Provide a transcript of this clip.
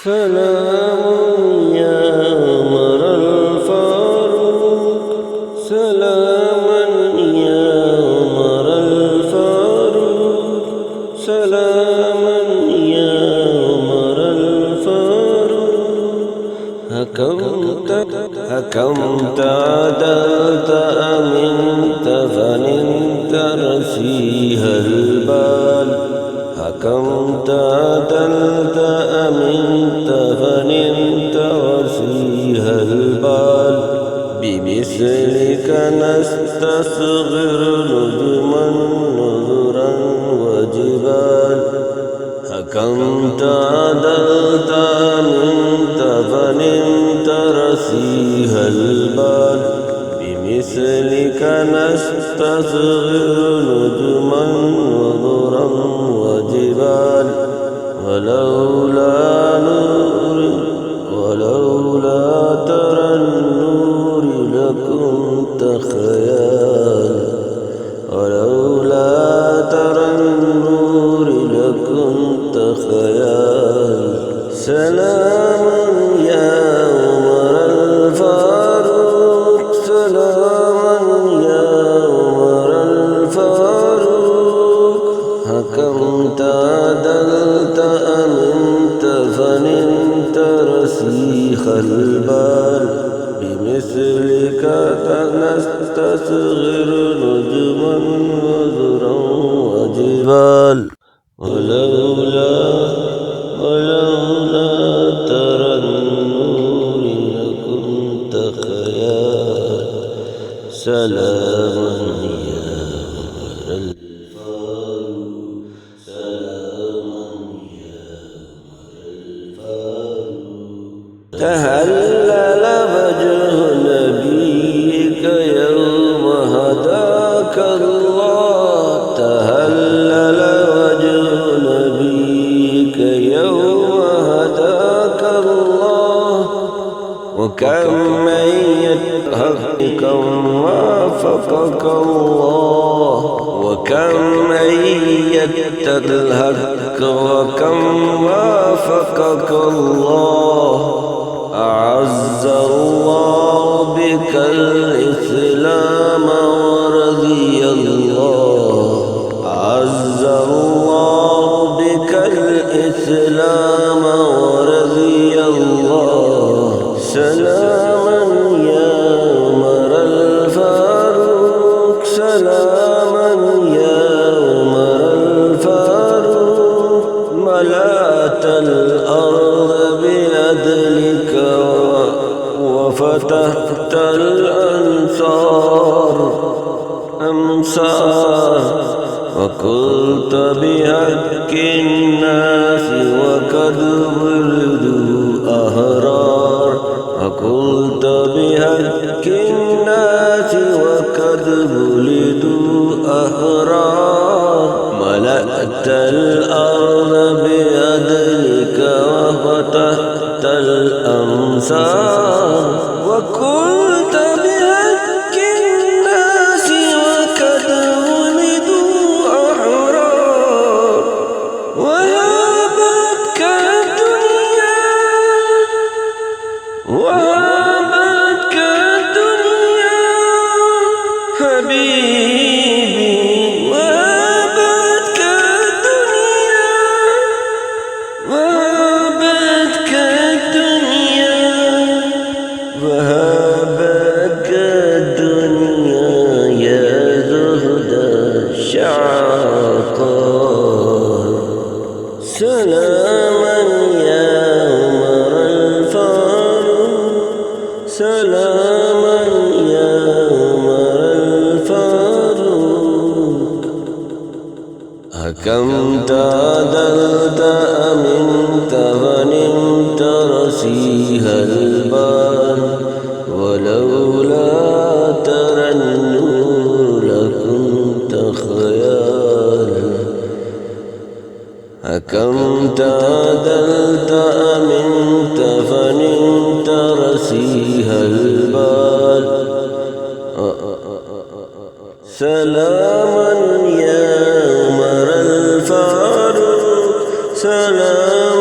سلام يا عمر الفاروق، سلاما يا عمر الفاروق، سلاما يا عمر الفاروق. حكمت عدلت أمنت فننت رسيها البال. حكمت عدلت أمنت فنمت وسيها البال. بمثلك نستصغر نجما نذرا وجبال. حكمت عدلت أمنت فنمت رسيها البال. بمثلك نستصغر نجما نذرا وجبال. ولولا ترى النور لكنت خيال. ولولا ترى النور لكنت خيال. سلاما يا عمر الفاروق، سلاما يا عمر الفاروق. حكمت عدلت أمنت فنمت رسيخ البال. بمثلك نستصغر نجما وذرا وجبال. ولولا ترى النور لكنت خيال. سلاما يا عمر الفاروق، سلاما يا عمر الفاروق. تهلل وجه نبيك يوم هداك الله. تهلل وجه نبيك يوم هداك الله. وكم من يتحقق وافقك الله. وكم من يتلهك وكم وافقك الله. أعز الله بك الإسلام ورضي الله. أعز الله بك الإسلام ورضي الله. سلاما يا عمر الفاروق، سلاما يا عمر الفاروق. ملأت الأرض بعدلك وفتحت الأمصار. وقلت بحق الناس وقد ولدوا أحرار. وقلت بحق الناس وقد ولدوا أحرار. ملأت الأرض بعدلك وفتحت الأمصار. وقلت بحق الناس وقد ولدوا أحرار. وهابتك الدنيا، وهابتك الدنيا حبيبي. وهابتك الدنيا، وهابتك الدنيا، وهابتك الدنيا يا زهد الشعقاء. سلاما يا عمر الفاروق، سلاما يا عمر الفاروق. حكمت عدلت أمنت فنمت رسيها البال. ولولا سلاما